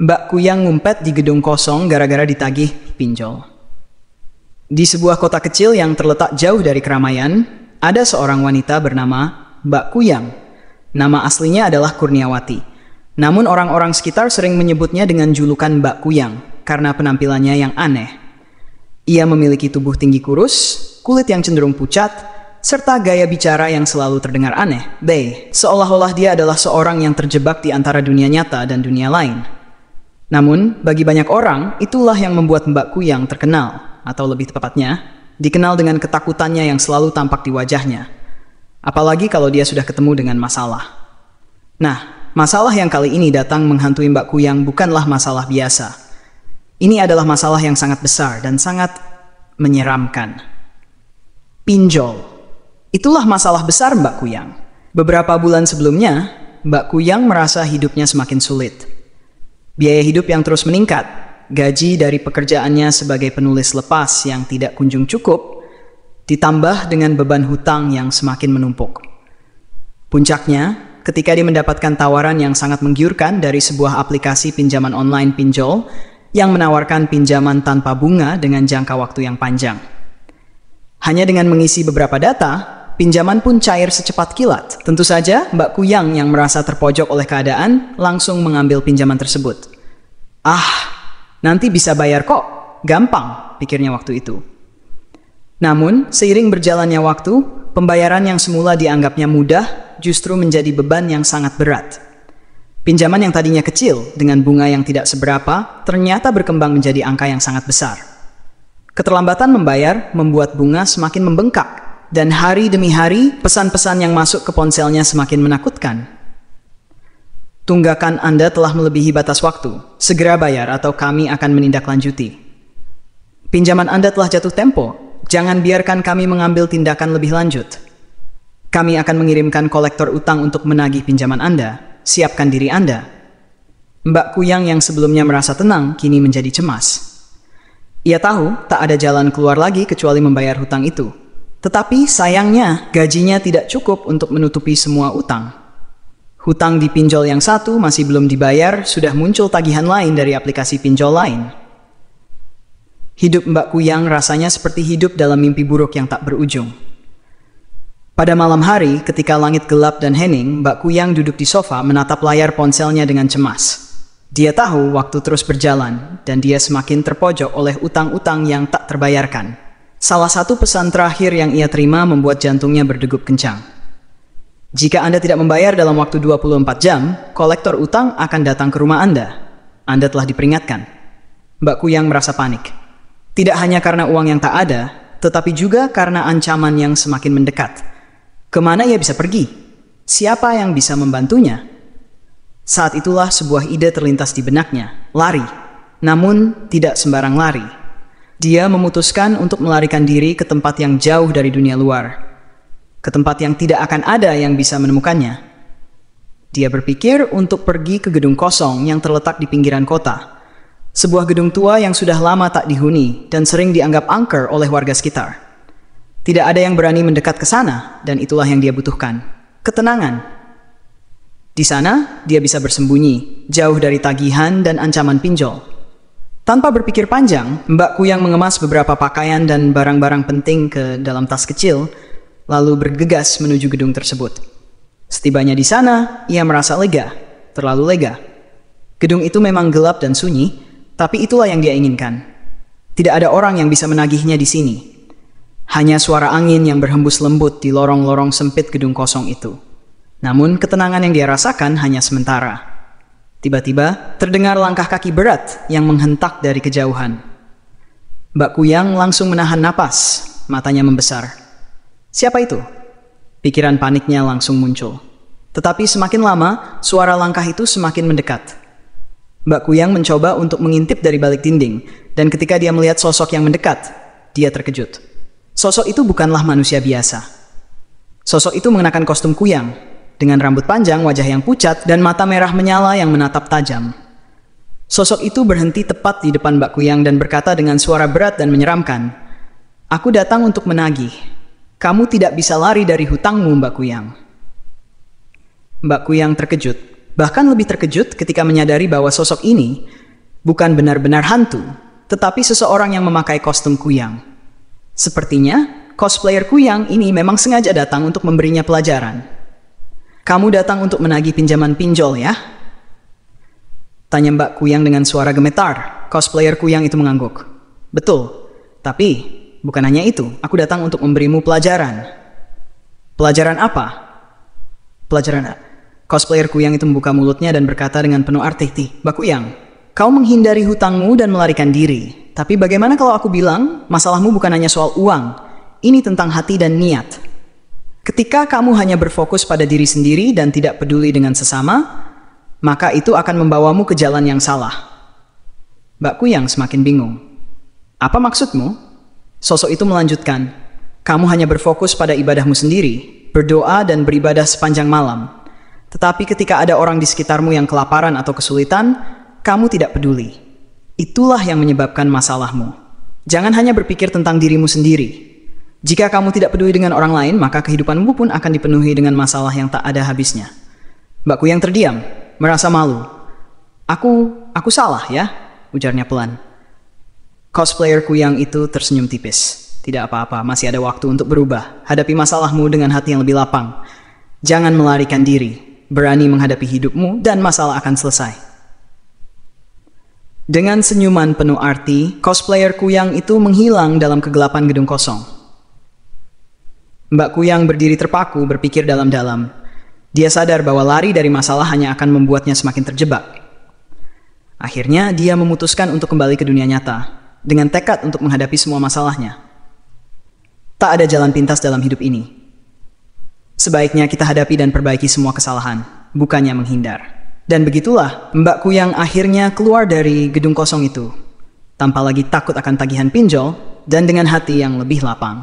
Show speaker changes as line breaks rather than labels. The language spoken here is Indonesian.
Mbak Kuyang ngumpet di gedung kosong gara-gara ditagih pinjol. Di sebuah kota kecil yang terletak jauh dari keramaian, ada seorang wanita bernama Mbak Kuyang. Nama aslinya adalah Kurniawati. Namun orang-orang sekitar sering menyebutnya dengan julukan Mbak Kuyang karena penampilannya yang aneh. Ia memiliki tubuh tinggi kurus, kulit yang cenderung pucat, serta gaya bicara yang selalu terdengar aneh. Seolah-olah dia adalah seorang yang terjebak di antara dunia nyata dan dunia lain. Namun, bagi banyak orang, itulah yang membuat Mbak Kuyang terkenal, atau lebih tepatnya, dikenal dengan ketakutannya yang selalu tampak di wajahnya. Apalagi kalau dia sudah ketemu dengan masalah. Nah, masalah yang kali ini datang menghantui Mbak Kuyang bukanlah masalah biasa. Ini adalah masalah yang sangat besar dan sangat menyeramkan. Pinjol. Itulah masalah besar Mbak Kuyang. Beberapa bulan sebelumnya, Mbak Kuyang merasa hidupnya semakin sulit. Biaya hidup yang terus meningkat, gaji dari pekerjaannya sebagai penulis lepas yang tidak kunjung cukup, ditambah dengan beban hutang yang semakin menumpuk. Puncaknya, ketika dia mendapatkan tawaran yang sangat menggiurkan dari sebuah aplikasi pinjaman online pinjol yang menawarkan pinjaman tanpa bunga dengan jangka waktu yang panjang. Hanya dengan mengisi beberapa data, pinjaman pun cair secepat kilat. Tentu saja, Mbak Kuyang yang merasa terpojok oleh keadaan langsung mengambil pinjaman tersebut. Nanti bisa bayar kok, gampang, pikirnya waktu itu. Namun, seiring berjalannya waktu, pembayaran yang semula dianggapnya mudah justru menjadi beban yang sangat berat. Pinjaman yang tadinya kecil dengan bunga yang tidak seberapa ternyata berkembang menjadi angka yang sangat besar. Keterlambatan membayar membuat bunga semakin membengkak, dan hari demi hari pesan-pesan yang masuk ke ponselnya semakin menakutkan. Tunggakan Anda telah melebihi batas waktu. Segera bayar atau kami akan menindaklanjuti. Pinjaman Anda telah jatuh tempo. Jangan biarkan kami mengambil tindakan lebih lanjut. Kami akan mengirimkan kolektor utang untuk menagih pinjaman Anda. Siapkan diri Anda. Mbak Kuyang yang sebelumnya merasa tenang, kini menjadi cemas. Ia tahu tak ada jalan keluar lagi kecuali membayar hutang itu. Tetapi sayangnya, gajinya tidak cukup untuk menutupi semua utang. Hutang di pinjol yang satu masih belum dibayar, sudah muncul tagihan lain dari aplikasi pinjol lain. Hidup Mbak Kuyang rasanya seperti hidup dalam mimpi buruk yang tak berujung. Pada malam hari, ketika langit gelap dan hening, Mbak Kuyang duduk di sofa menatap layar ponselnya dengan cemas. Dia tahu waktu terus berjalan, dan dia semakin terpojok oleh utang-utang yang tak terbayarkan. Salah satu pesan terakhir yang ia terima membuat jantungnya berdegup kencang. Jika Anda tidak membayar dalam waktu 24 jam, kolektor utang akan datang ke rumah Anda. Anda telah diperingatkan. Mbak Kuyang merasa panik. Tidak hanya karena uang yang tak ada, tetapi juga karena ancaman yang semakin mendekat. Kemana ia bisa pergi? Siapa yang bisa membantunya? Saat itulah sebuah ide terlintas di benaknya. Lari. Namun, tidak sembarang lari. Dia memutuskan untuk melarikan diri ke tempat yang jauh dari dunia luar. Ke tempat yang tidak akan ada yang bisa menemukannya. Dia berpikir untuk pergi ke gedung kosong yang terletak di pinggiran kota. Sebuah gedung tua yang sudah lama tak dihuni dan sering dianggap angker oleh warga sekitar. Tidak ada yang berani mendekat ke sana, dan itulah yang dia butuhkan. Ketenangan. Di sana, dia bisa bersembunyi, jauh dari tagihan dan ancaman pinjol. Tanpa berpikir panjang, Mbak Kuyang mengemas beberapa pakaian dan barang-barang penting ke dalam tas kecil, lalu bergegas menuju gedung tersebut. Setibanya di sana, ia merasa lega, terlalu lega. Gedung itu memang gelap dan sunyi, tapi itulah yang dia inginkan. Tidak ada orang yang bisa menagihnya di sini. Hanya suara angin yang berhembus lembut di lorong-lorong sempit gedung kosong itu. Namun ketenangan yang dia rasakan hanya sementara. Tiba-tiba terdengar langkah kaki berat yang menghentak dari kejauhan. Mbak Kuyang langsung menahan napas, matanya membesar. Siapa itu? Pikiran paniknya langsung muncul. Tetapi semakin lama, suara langkah itu semakin mendekat. Mbak Kuyang mencoba untuk mengintip dari balik dinding, dan ketika dia melihat sosok yang mendekat, dia terkejut. Sosok itu bukanlah manusia biasa. Sosok itu mengenakan kostum kuyang, dengan rambut panjang, wajah yang pucat, dan mata merah menyala yang menatap tajam. Sosok itu berhenti tepat di depan Mbak Kuyang dan berkata dengan suara berat dan menyeramkan, "Aku datang untuk menagih. Kamu tidak bisa lari dari hutangmu, Mbak Kuyang." Mbak Kuyang terkejut. Bahkan lebih terkejut ketika menyadari bahwa sosok ini bukan benar-benar hantu, tetapi seseorang yang memakai kostum kuyang. Sepertinya, cosplayer kuyang ini memang sengaja datang untuk memberinya pelajaran. "Kamu datang untuk menagih pinjaman pinjol, ya?" tanya Mbak Kuyang dengan suara gemetar. Cosplayer kuyang itu mengangguk. "Betul, tapi bukan hanya itu, aku datang untuk memberimu pelajaran." "Pelajaran apa?" "Pelajaran..." Cosplayer kuyang itu membuka mulutnya dan berkata dengan penuh arti, "Mbak Kuyang, kau menghindari hutangmu dan melarikan diri. Tapi bagaimana kalau aku bilang, masalahmu bukan hanya soal uang, ini tentang hati dan niat. Ketika kamu hanya berfokus pada diri sendiri dan tidak peduli dengan sesama, maka itu akan membawamu ke jalan yang salah." Mbak Kuyang semakin bingung. "Apa maksudmu?" Sosok itu melanjutkan, "Kamu hanya berfokus pada ibadahmu sendiri, berdoa dan beribadah sepanjang malam. Tetapi ketika ada orang di sekitarmu yang kelaparan atau kesulitan, kamu tidak peduli. Itulah yang menyebabkan masalahmu. Jangan hanya berpikir tentang dirimu sendiri. Jika kamu tidak peduli dengan orang lain, maka kehidupanmu pun akan dipenuhi dengan masalah yang tak ada habisnya." Mbak Kuyang terdiam, merasa malu. Aku salah ya?" ujarnya pelan. Cosplayer kuyang itu tersenyum tipis. "Tidak apa-apa, masih ada waktu untuk berubah. Hadapi masalahmu dengan hati yang lebih lapang. Jangan melarikan diri. Berani menghadapi hidupmu dan masalah akan selesai." Dengan senyuman penuh arti, cosplayer kuyang itu menghilang dalam kegelapan gedung kosong. Mbak Kuyang berdiri terpaku berpikir dalam-dalam. Dia sadar bahwa lari dari masalah hanya akan membuatnya semakin terjebak. Akhirnya dia memutuskan untuk kembali ke dunia nyata, dengan tekad untuk menghadapi semua masalahnya. Tak ada jalan pintas dalam hidup ini. Sebaiknya kita hadapi dan perbaiki semua kesalahan, bukannya menghindar. Dan begitulah Mbak Kuyang akhirnya keluar dari gedung kosong itu, tanpa lagi takut akan tagihan pinjol dan dengan hati yang lebih lapang.